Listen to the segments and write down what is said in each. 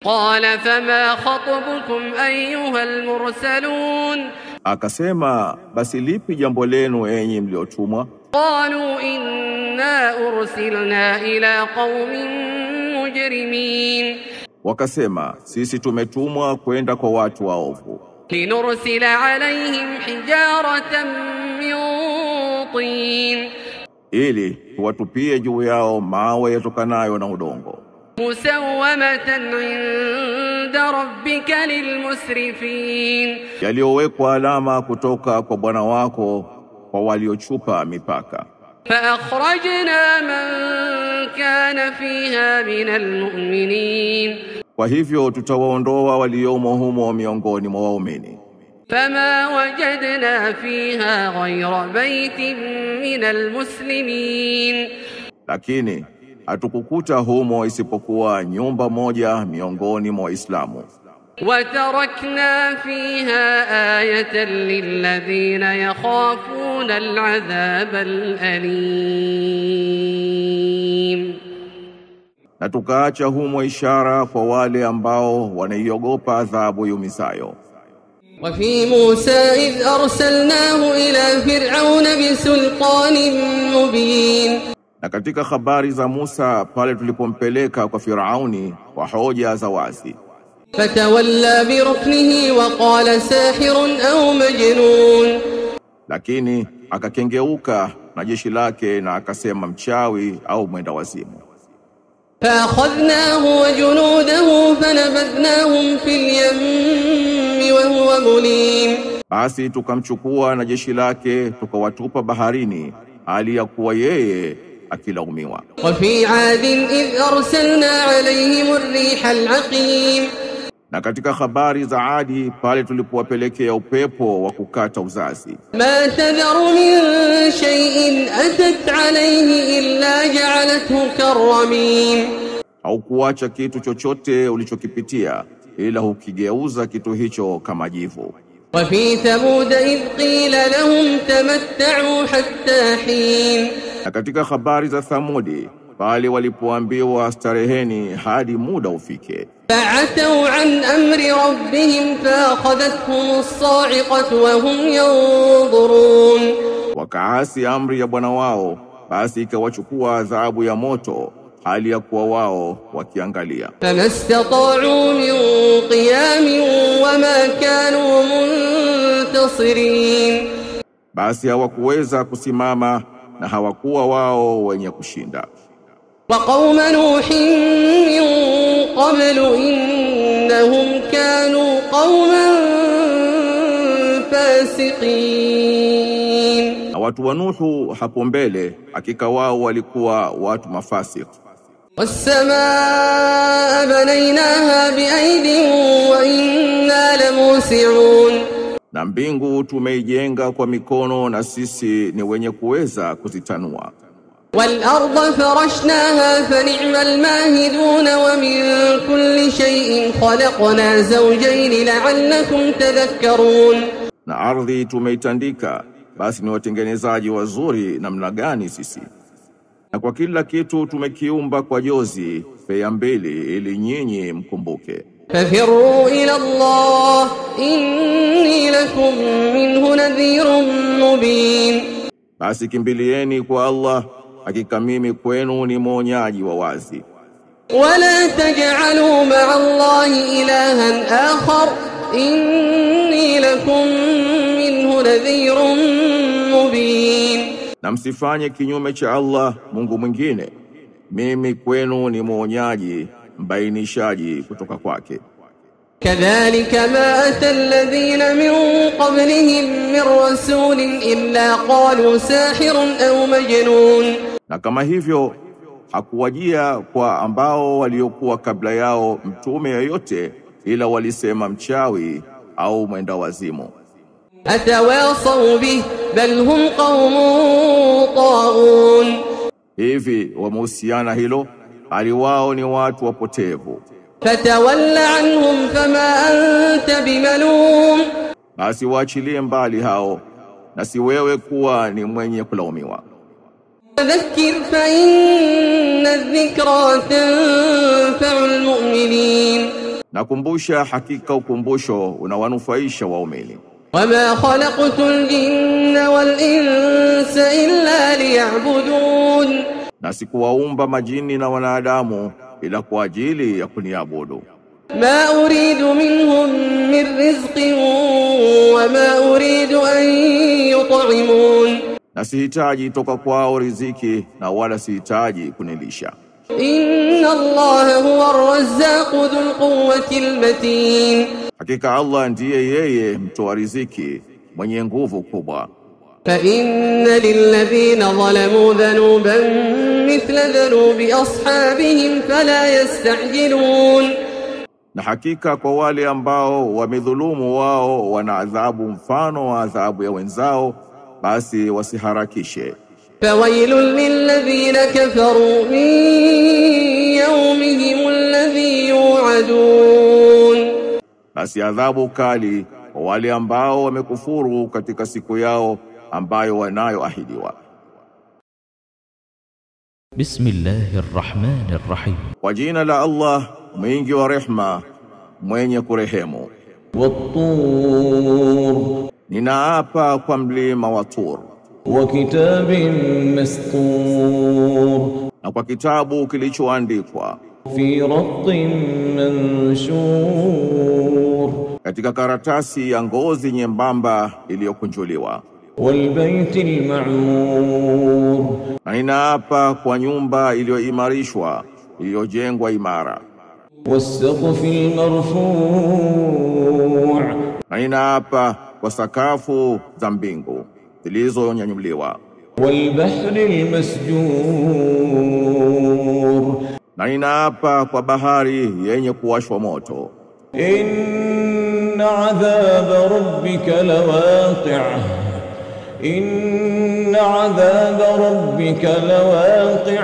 قال فما خطبكم أيها المرسلون Akasema, basi lipi jambo lenu enyi mliotumwa? قالوا إنا أرسلنا إلى قوم مجرمين Wakasema, sisi tumetumwa kwenda kwa watu waovu, لنرسل عليهم حجارة من طين ili tuwatupie juu yao mawe yatokanayo na udongo, مسومة عند ربك للمسرفين yaliyowekwa alama kutoka kwa Bwana wako kwa waliochupa mipaka. فأخرجنا من كان فيها من المؤمنين Kwa hivyo tutawaondoa waliomo humo miongoni mwa waumini. فما وجدنا فيها غير بيت من المسلمين Lakini hatukukuta humo isipokuwa nyumba moja miongoni mwa Waislamu. وتركنا فيها آية للذين يخافون العذاب الأليم Na tukaacha humo ishara kwa wale ambao wanaiogopa adhabu yumisayo. وفي موسى إذ أرسلناه إلى فرعون بسلطان مبين Na katika habari za Musa pale tulipompeleka kwa Firauni kwa hoja za wazi. فتولى بركنه وقال ساحر أو مجنون Lakini akakengeuka na jeshi lake na akasema mchawi au mwenda wazimu. فأخذناه وجنوده فنبذناهم في اليم وهو مليم Basi tukamchukua na jeshi lake tukawatupa baharini hali ya kuwa yeye akilaumiwa. وفي عاد إذ أرسلنا عليهم الريح العقيم Na katika habari za Adi pale tulipowapelekea upepo wa kukata uzazi. ما تذر من شيء أتت عليه إلا جعلته كالرميم Haukuacha kitu chochote ulichokipitia ila hukigeuza kitu hicho kama jivu. وفي ثمود إذ قيل لهم تمتعوا حتى حين Na katika habari za Thamudi pale walipoambiwa stareheni hadi muda ufike. فعتوا عن أمر ربهم فأخذتهم الصاعقة وهم ينظرون Wakaasi amri ya Bwana wao, basi ikawachukua adhabu ya moto hali ya kuwa wao wakiangalia. فما استطاعوا من قيام وما كانوا منتصرين Basi hawakuweza kusimama na hawakuwa wao wenye kushinda. وقوم نوح من قبل إنهم كانوا قوما فاسقين Na watu wa Nuhu hapo mbele hakika wao walikuwa watu mafasik. والسماء بنيناها بأيد وإنا لموسعون Na mbingu tumeijenga kwa mikono na sisi ni wenye kuweza kuzitanua. والأرض فرشناها فنعم الماهدون ومن كل شيء خلقنا زوجين لعلكم تذكرون Na ardhi tumeitandika, basi ni watengenezaji wazuri namna gani sisi. Na kwa kila kitu tumekiumba kwa jozi pea mbili ili nyinyi mkumbuke. ففروا إلى الله إني لكم منه نذير مبين Basi kimbilieni kwa Allah, hakika mimi kwenu ni mwonyaji wa wazi. ولا تجعلوا مع الله إلها آخر إني لكم منه نذير مبين Na msifanye kinyume cha Allah Mungu mwingine, mimi kwenu ni mwonyaji mbainishaji kutoka kwake. كذلك ما أتى الذين من قبلهم من رسول إلا قالوا ساحر أو مجنون Na kama hivyo hakuwajia kwa ambao waliokuwa kabla yao mtume yoyote ila walisema mchawi au mwenda wazimu. أتواصوا به بل هم قوم طاغون Hivi wamehusiana hilo, hali wao ni watu wapotevu. فتول عنهم فما أنت بملوم Basi waachilie mbali hao, na si wewe kuwa ni mwenye kulaumiwa. فذكر فإن الذكرى تنفع المؤمنين Nakumbusha hakika ukumbusho unawanufaisha waumini. وما خلقت الجن والإنس إلا ليعبدون Na sikuwaumba majini na wanadamu ila kwa ajili ya kuniabudu. ما أريد منهم من رزق وما أريد أن يطعمون Na sihitaji toka kwao riziki na wala sihitaji kunilisha. إن الله هو الرزاق ذو القوة المتين Hakika Allah ndiye yeye mtoa riziki mwenye nguvu kubwa. فإن للذين ظلموا ذنوبا مثل ذنوب أصحابهم فلا يستعجلون. Na hakika kwa wale ambao wamedhulumu wao wana adhabu mfano wa adhabu ya wenzao, basi wasiharakishe. فويل للذين كفروا من يومهم الذي يوعدون. Basi adhabu kali kwa wale ambao wamekufuru katika siku yao ambayo wanayoahidiwa. Bismillahirrahmanirrahim. Kwa jina la Allah mwingi wa rehma mwenye kurehemu. Wat-tur. Ninaapa kwa mlima wa Tur. Wa kitabin mastur. Na kwa kitabu kilichoandikwa. Fi rattin manshur. Katika karatasi ya ngozi nyembamba iliyokunjuliwa. Wal baytil ma'mur. Na ninaapa kwa nyumba iliyoimarishwa, iliyojengwa imara. Was-saqfil marfu'. Na ninaapa kwa sakafu za mbingu zilizonyanyuliwa. Wal bahril masjur. Na ninaapa kwa bahari yenye kuwashwa moto. Inna adhab rabbika lawaqi'. Inna adhab rabbika lawaqi'.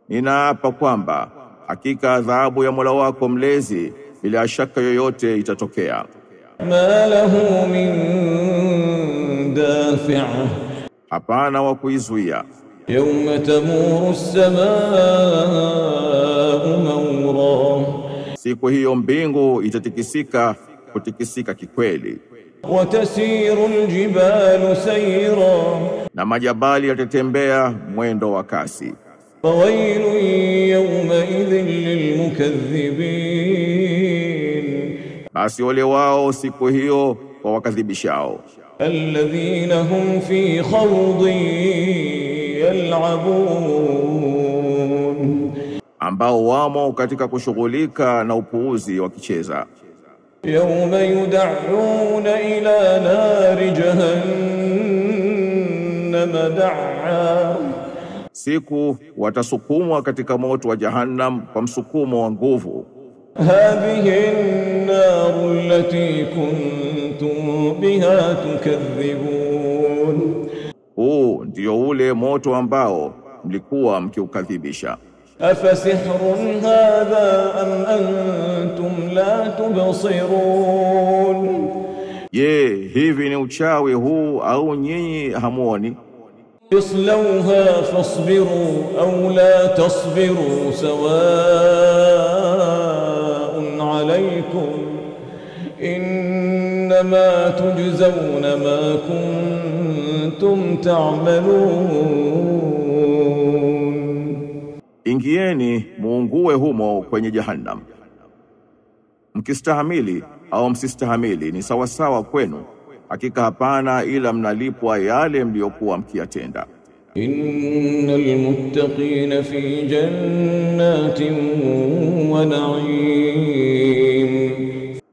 Ninaapa kwamba hakika adhabu ya Mola wako mlezi bila shaka yoyote itatokea. Ma lahu min dafi'. Hapana wa kuizuia. Yawma tamuru as-samaa'u mawra. Siku hiyo mbingu itatikisika kutikisika kikweli. Wa tasiru al-jibalu sayra. Na majabali yatatembea mwendo wa kasi. Fawailun yawma'idhin lilmukaththibin. Basi ole wao siku hiyo kwa wakadhibishao. Alladhina hum fi khawdin yal'abun. Ambao wamo katika kushughulika na upuuzi wakicheza. Yawma yud'auna ila nari jahannam da'a. Siku watasukumwa katika moto wa Jahannam kwa msukumo wa nguvu. Hadhihi an-naru allati kuntum biha tukadhibun. Huu ndio ule moto ambao mlikuwa mkiukadhibisha. Afasihrun hadha am antum la tubsirun. Je, hivi ni uchawi huu au nyinyi hamuoni? Islauha fasbiru aw la tasbiru sawa'un alaykum. Innama tujzauna ma kuntum ta'malun. Ingieni muungue humo kwenye Jahannam. Mkistahamili au msistahamili ni sawa sawa kwenu. Hakika hapana ila mnalipwa yale mliokuwa mkiyatenda. Innal muttaqina fi jannatin wa na'im.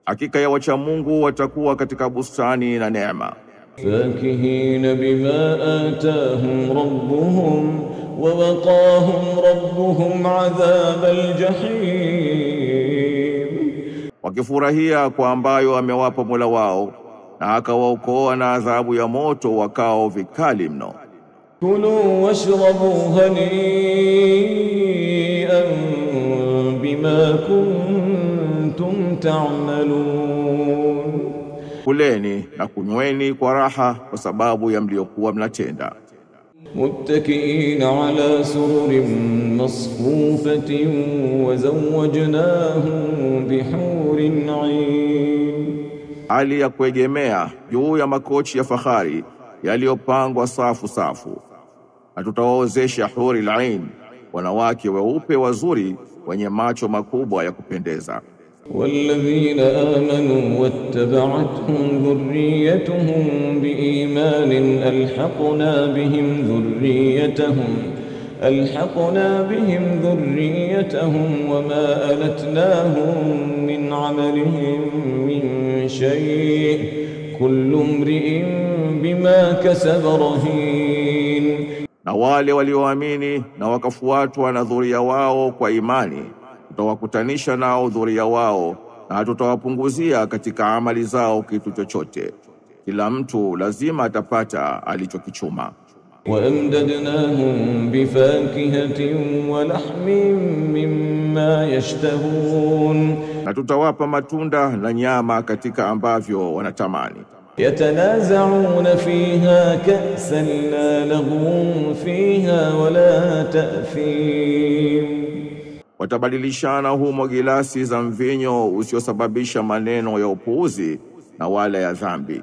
Hakika ya wacha Mungu watakuwa katika bustani na neema. Fakihina bima atahum rabbuhum wa waqahum rabbuhum adhabal jahim. Wakifurahia kwa ambayo amewapa Mola wao na akawaokoa na adhabu ya moto wakao vikali mno. Kulu washrabu hani'an bima kuntum ta'malun. Kuleni na kunyweni kwa raha kwa sababu ya mliokuwa mnatenda. متكئين على سرر مصفوفة وزوجناهم بحور عين. hali ya kuegemea juu ya makochi ya fahari yaliyopangwa safu safu, na tutawaozesha huri al-ain, wanawake weupe wazuri wenye macho makubwa ya kupendeza. والذين آمنوا واتبعتهم ذريتهم بإيمان ألحقنا بهم ذريتهم وما ألتناهم من عملهم من شيء كل امرئ بما كسب رهين. Na wale walioamini na wakafuatwa na dhuria wao kwa imani, tutawakutanisha nao dhuria wao na hatutawapunguzia katika amali zao kitu chochote. Kila mtu lazima atapata alichokichuma. وأمددناهم بفاكهة ولحم مما يشتهون. Na tutawapa matunda na nyama katika ambavyo wanatamani. يتنازعون فيها كأسا لا لغو فيها ولا تأثيم. Watabadilishana humo gilasi za mvinyo usiosababisha maneno ya upuuzi na wala ya dhambi.